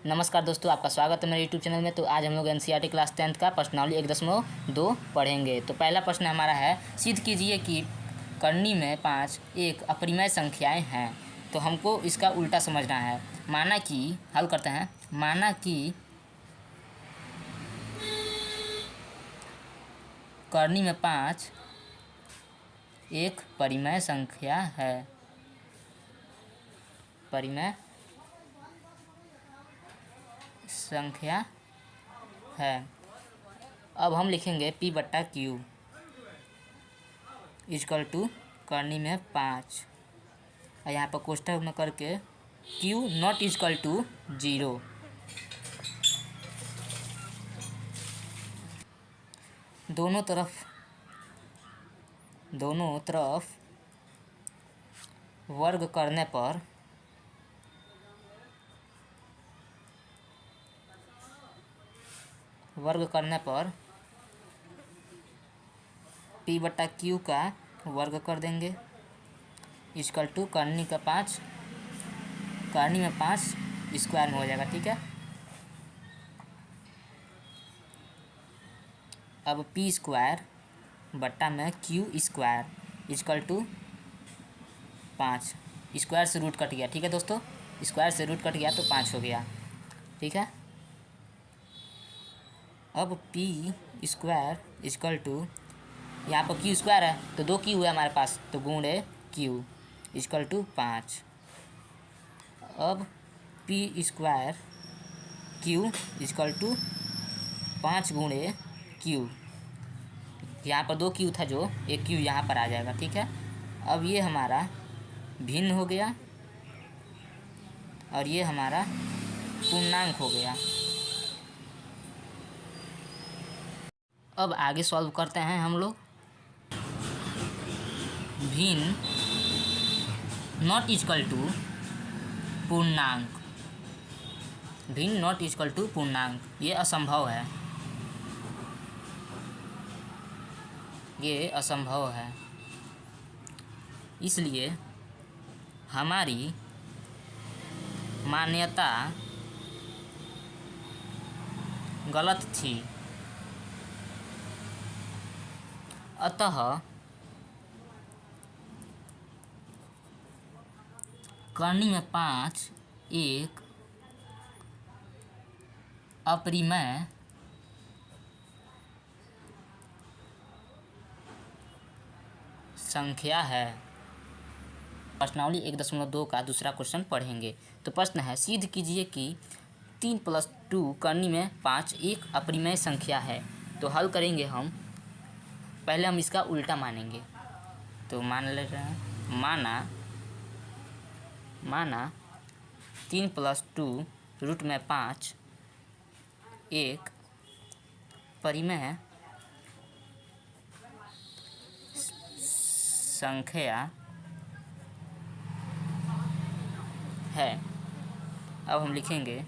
नमस्कार दोस्तों, आपका स्वागत है मेरे यूट्यूब चैनल में। तो आज हम लोग एनसीईआरटी क्लास 10th का प्रश्नावली 1.2 पढ़ेंगे। तो पहला प्रश्न हमारा है, सिद्ध कीजिए कि करनी में 5 एक अपरिमेय संख्याएं हैं। तो हमको इसका उल्टा समझना है। माना कि हल करते हैं। माना कि करनी में 5 एक परिमेय संख्या है। परिमेय संख्या है। अब हम लिखेंगे P/Q इक्वल टू करनी में 5 और यहाँ पर कोष्ठक में करके Q नॉट इक्वल टू 0। दोनों तरफ वर्ग करने पर P/Q का वर्ग कर देंगे इक्वल टू करनी में 5 स्क्वायर में हो जाएगा। ठीक है। अब P स्क्वायर बट्टा में Q square equal to 5। Square से रूट कट गया। ठीक है दोस्तों, स्क्वायर से रूट कट गया तो 5 हो गया। ठीक है। अब P स्क्वायर इक्वल टू, यहाँ पर Q स्क्वायर है तो 2 Q है हमारे पास, तो गुणे Q इक्वल टू 5। अब P square Q equal to 5 गुणे Q। यहाँ पर 2 Q था जो एक Q यहाँ पर आ जाएगा। ठीक है। अब ये हमारा भिन्न हो गया और ये हमारा पूर्णांक हो गया। अब आगे सॉल्व करते हैं हम लोग। भिन्न नॉट इक्वल टू पूर्णांक। भिन्न नॉट इक्वल टू पूर्णांक, ये असंभव है। ये असंभव है, इसलिए हमारी मान्यता गलत थी। अतः करनी में 5 एक अपरिमेय संख्या है। प्रश्नावली 1.2 का दूसरा क्वेश्चन पढ़ेंगे। तो प्रश्न है, सिद्ध कीजिए कि 3+2 करनी में 5 एक अपरिमेय संख्या है। तो हल करेंगे हम। पहले हम इसका उल्टा मानेंगे। तो मान ले रहे हैं, माना 3+2 रूट में 5 एक परिमेय संख्या है। अब हम लिखेंगे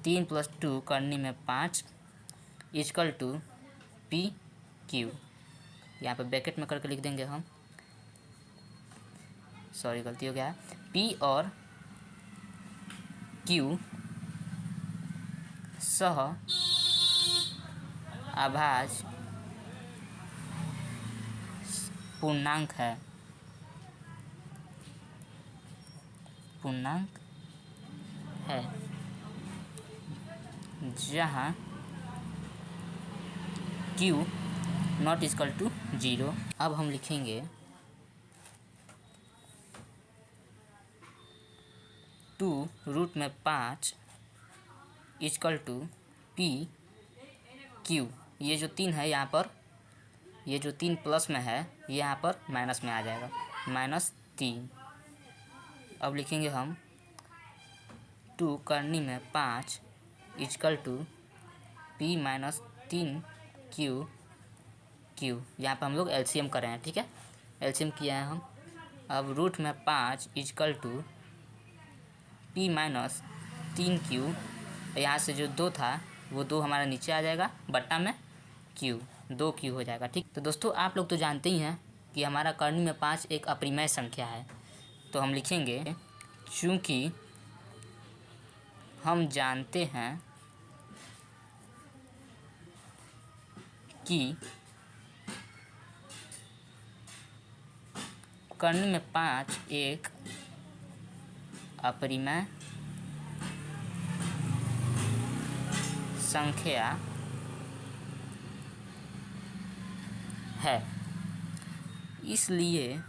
3+2 करनी में 5 इक्वल टू PQ। यहाँ पे ब्रैकेट में करके लिख देंगे हम। सॉरी, गलती हो गया। P और Q सह अभाज्य पूर्णांक है। जहाँ Q नॉट इक्वल टू 0। अब हम लिखेंगे 2 रूट में 5 इक्वल टू PQ। ये जो 3 है यहाँ पर, ये जो 3 प्लस में है ये यहाँ पर माइनस में आ जाएगा, -3। अब लिखेंगे हम 2 करनी में 5 इक्वल टू P - 3Q। यहाँ पर हम लोग LCM कर रहे हैं। ठीक है, LCM किया है हम। अब रूट में 5 इक्वल टू P - 3Q। यहाँ से जो 2 था वो 2 हमारा नीचे आ जाएगा, बट्टा में Q, 2Q हो जाएगा। ठीक। तो दोस्तों आप लोग तो जानते ही हैं कि हमारा करनी में 5 एक अपरिमेय संख्या है। तो हम लिखेंगे चूँकि हम जानते हैं कि करनी में 5 एक अपरिमेय संख्या है, इसलिए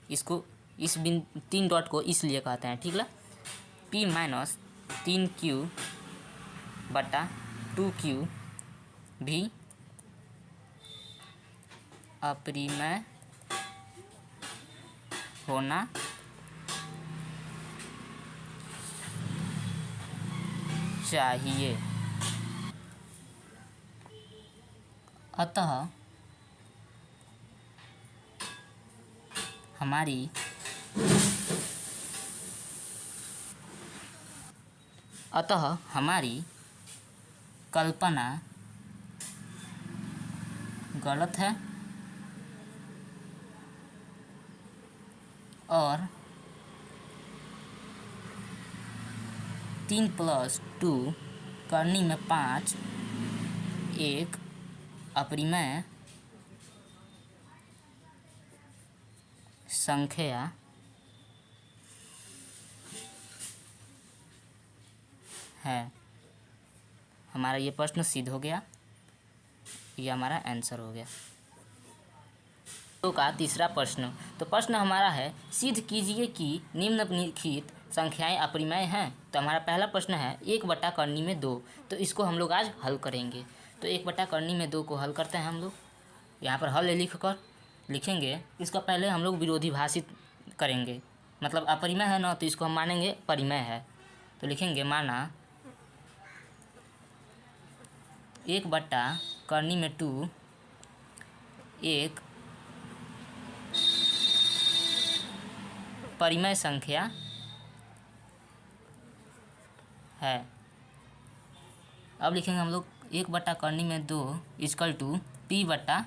इसको इस 3 डॉट को इसलिए कहते हैं, ठीक है। p माइनस 3q बटा 2q भी अपरिमेय होना चाहिए। अतः हमारी कल्पना गलत है और 3 + 2 करनी में 5 एक अपरिमेय संख्या है। हमारा ये प्रश्न सिद्ध हो गया, ये हमारा आंसर हो गया। तो का तीसरा प्रश्न, तो प्रश्न हमारा है सिद्ध कीजिए कि निम्नलिखित संख्याएं अपरिमेय हैं। तो हमारा पहला प्रश्न है 1 बटा करनी में 2, तो इसको हम लोग आज हल करेंगे। तो 1 बटा करनी में 2 को हल करते हैं हम लोग। यहाँ पर हल लिखेंगे। इसका पहले हम लोग विरोधी भाषित करेंगे, मतलब अपरिमेय है ना, तो इसको हम मानेंगे परिमेय है। तो लिखेंगे माना 1 बटा करनी में 2 एक परिमेय संख्या है। अब लिखेंगे हम लोग 1 बटा करनी में 2 = p बटा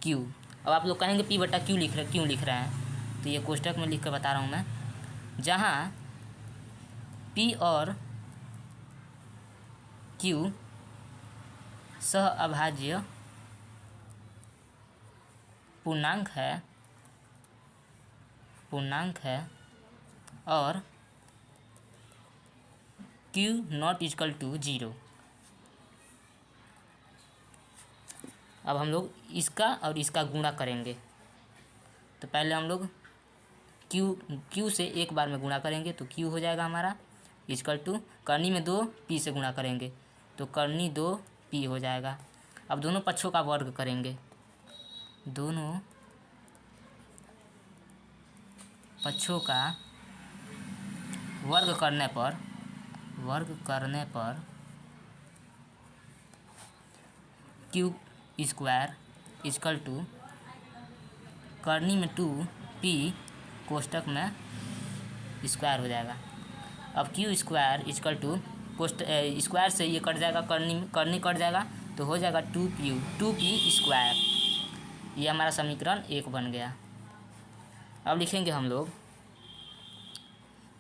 q। अब आप लोग कहेंगे p बटा क्यों लिख रहे हैं, तो ये कोष्टक में लिख कर बता रहा हूँ मैं, जहाँ p और q सहअभाज्य पूर्णांक है और q ≠ 0। अब हम लोग इसका और इसका गुणा करेंगे। तो पहले हम लोग q से एक बार में गुणा करेंगे, तो q हो जाएगा हमारा = करनी में 2 p से गुणा करेंगे, तो करनी 2 p हो जाएगा। अब दोनों पक्षों का वर्ग करेंगे, दोनों पक्षों का वर्ग करने पर q² = करनी में 2 p कोष्टक में स्क्वायर हो जाएगा। अब q² स्क्वायर से ये कट जाएगा, करनी कट जाएगा, तो हो जाएगा 2p²। ये हमारा समीकरण 1 बन गया। अब लिखेंगे हम लोग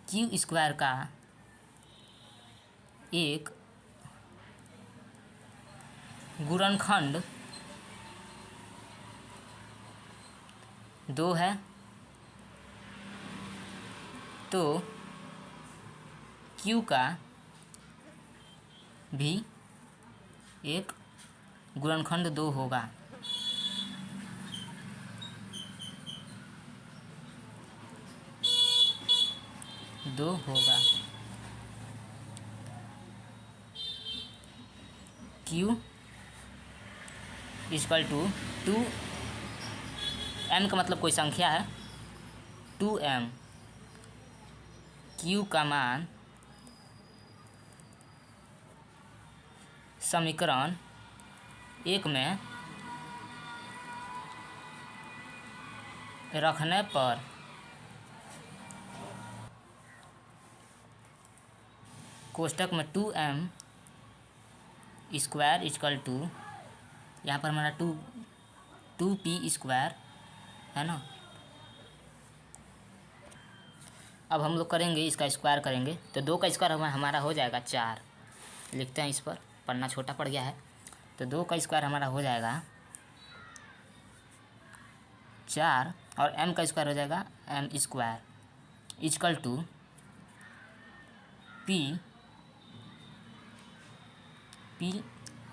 q² का एक गुणनखंड 2 है, तो q का भी एक गुणनखंड 2 होगा। q = 2m का मतलब कोई संख्या है, 2m। q का मान समीकरण 1 में रखने पर कोष्टक में 2m² = यहाँ पर हमारा 2p² है ना, अब हम लोग करेंगे इसका स्क्वायर करेंगे, तो 2 का स्क्वायर हमारा हो जाएगा 4। लिखते हैं, इस पर पन्ना छोटा पड़ गया है। तो 2 का स्क्वायर हमारा हो जाएगा 4 और m का स्क्वायर हो जाएगा m square equal to p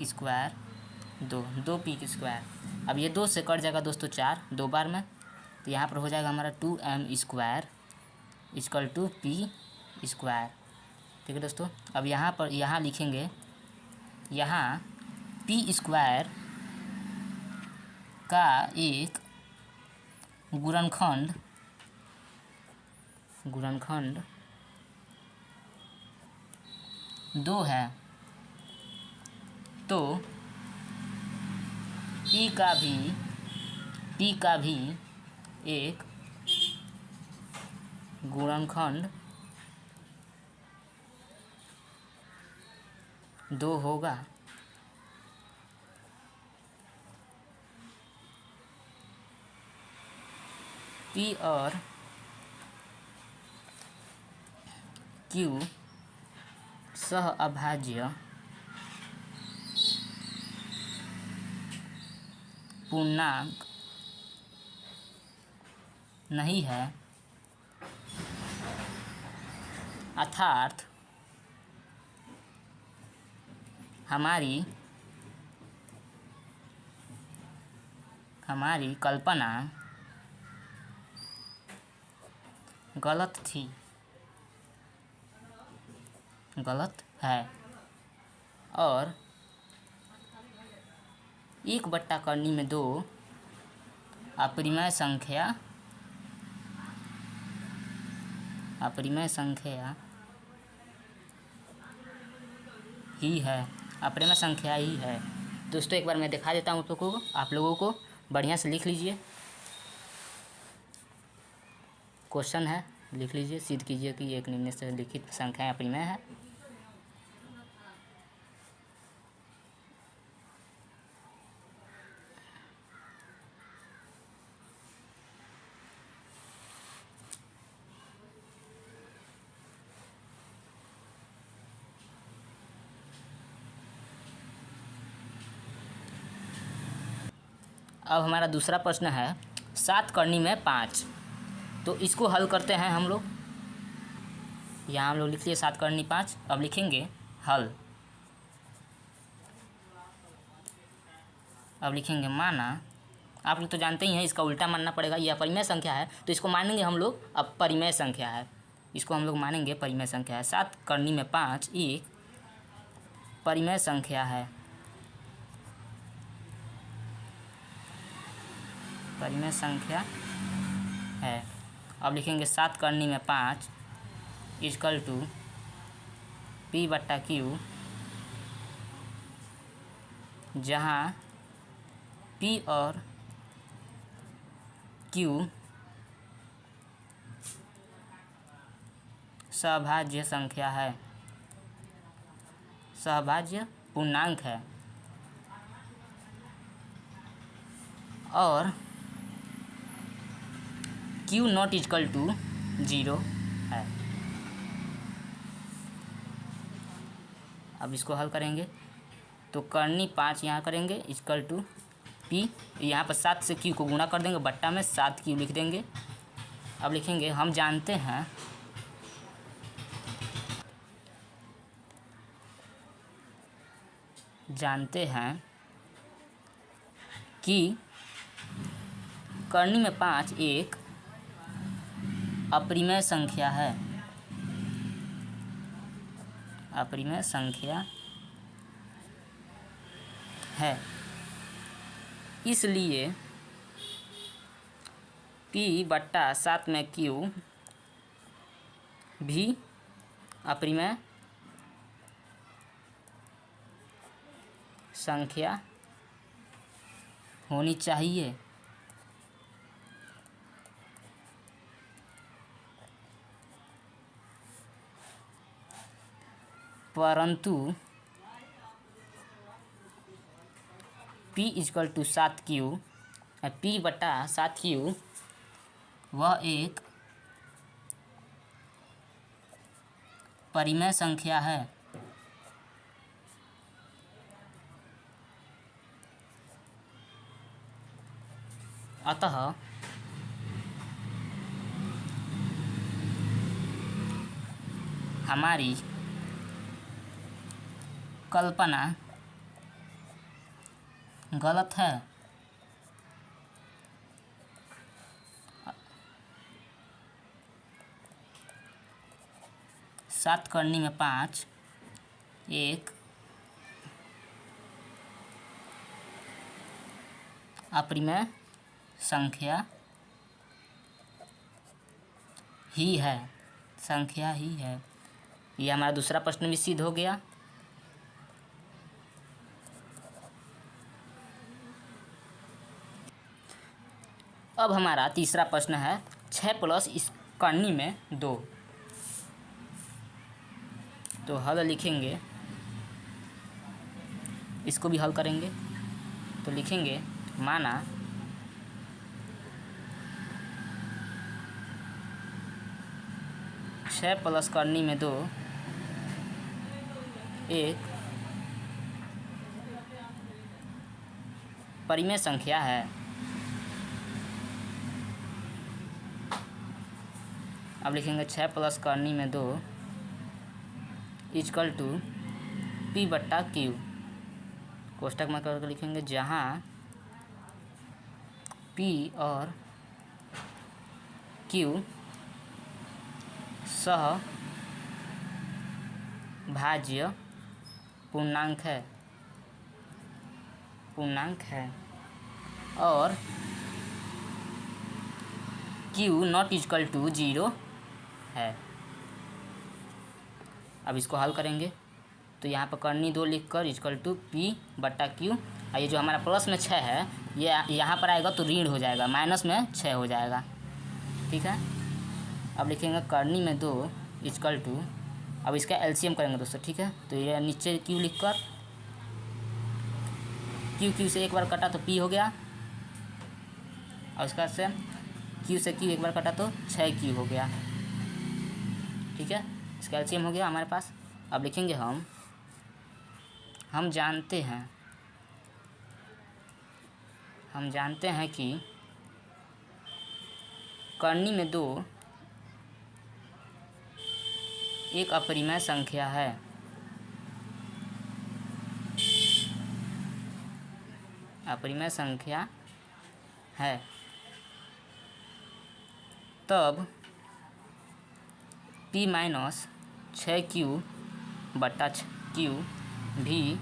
square 2 p square. अब ये 2 से कट जाएगा दोस्तों 4 2 बार में, तो यहाँ पर हो जाएगा हमारा 2m square equal to p square. ठीक है दोस्तों, अब यहाँ लिखेंगे, यहाँ p स्क्वायर का एक गुणनखंड 2 है, तो p का भी एक गुणनखंड 2 होगा। p और q सह अभाज्य पूर्णांक नहीं है, अर्थात हमारी कल्पना गलत है और 1/2 अपरिमेय संख्या ही है। दोस्तों एक बार मैं दिखा देता हूँ आप लोगों को बढ़िया से लिख लीजिए। क्वेश्चन है, लिख लीजिए, सिद्ध कीजिए कि एक निम्न से लिखित संख्या अपरिमेय है। अब हमारा दूसरा प्रश्न है 7 करनी में 5। तो इसको हल करते हैं हम लोग। यहाँ हम लोग लिख लिए 7 करनी 5। अब लिखेंगे हल। अब लिखेंगे माना, आप लोग तो जानते ही हैं इसका उल्टा मानना पड़ेगा। यह अपरिमेय संख्या है तो इसको मानेंगे हम लोग अब परिमेय संख्या है, इसको हम लोग मानेंगे परिमेय संख्या है। 7 करनी में 5 एक परिमेय संख्या है। अब लिखेंगे 7 करनी में 5 इक्वल टू p/q, जहाँ p और q सहभाज्य संख्या है, सहभाज्य पूर्णांक है और q नॉट इक्वल टू 0 है। अब इसको हल करेंगे तो करनी 5 यहाँ करेंगे इक्वल टू p, यहाँ पर 7 से q को गुणा कर देंगे, बट्टा में 7q लिख देंगे। अब लिखेंगे हम जानते हैं कि करनी में 5 एक अपरिमेय संख्या है, इसलिए p/7 में q भी अपरिमेय संख्या होनी चाहिए। परंतु p equal to 7q, p/7q वह एक परिमेय संख्या है। अतः हमारी कल्पना गलत है। सात करनी में 5 एक अपरिमेय संख्या ही है, संख्या ही है। ये हमारा दूसरा प्रश्न भी सिद्ध हो गया। अब हमारा तीसरा प्रश्न है 6 प्लस इस करनी में 2। तो हल लिखेंगे, इसको भी हल करेंगे। तो लिखेंगे माना 6 प्लस करनी में 2 एक परिमेय संख्या है। अब लिखेंगे 6 प्लस करनी में 2 इक्वल टू पी बट्टा क्यू, कोष्टक में करके लिखेंगे जहाँ पी और क्यू सह भाज्य पूर्णांक है और क्यू नॉट इक्वल टू 0 है। अब इसको हल करेंगे तो यहाँ पर करनी 2 लिखकर इक्वल टू पी बट्टा क्यू, और ये जो हमारा प्लस में 6 है ये यहाँ पर आएगा तो ऋण हो जाएगा, माइनस में 6 हो जाएगा। ठीक है, अब लिखेंगे करनी में 2 इक्वल टू, अब इसका एलसीएम करेंगे दोस्तों। ठीक है, तो ये नीचे क्यू लिखकर क्यू से एक बार कटा तो पी हो गया, और उसका से क्यू से क्यू एक बार कटा तो 6 हो गया। ठीक है, इसका एलसीएम हो गया हमारे पास। अब लिखेंगे हम जानते हैं कि करनी में 2 एक अपरिमेय संख्या है। अपरिमेय संख्या है, तब p माइनस 6q बट्टा q भी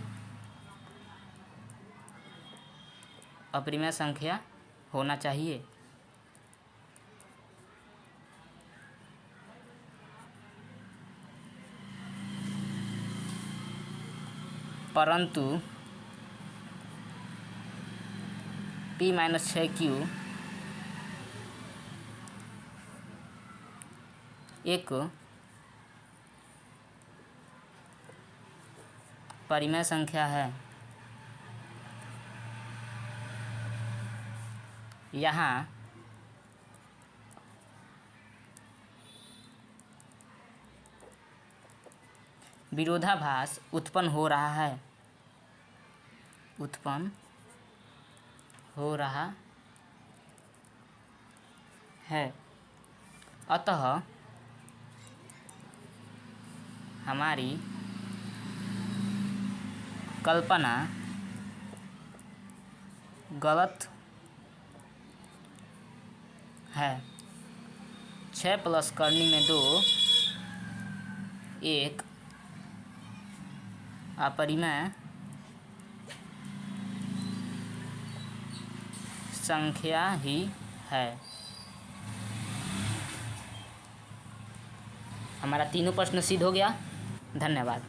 अपरिमेय संख्या होना चाहिए। परंतु p माइनस 6q एक परिमेय संख्या है। यहाँ विरोधाभास उत्पन्न हो रहा है। अतः हमारी कल्पना गलत है। 6 प्लस करनी में 2 एक अपरिमेय संख्या ही है। हमारा तीनों प्रश्न सिद्ध हो गया। धन्यवाद।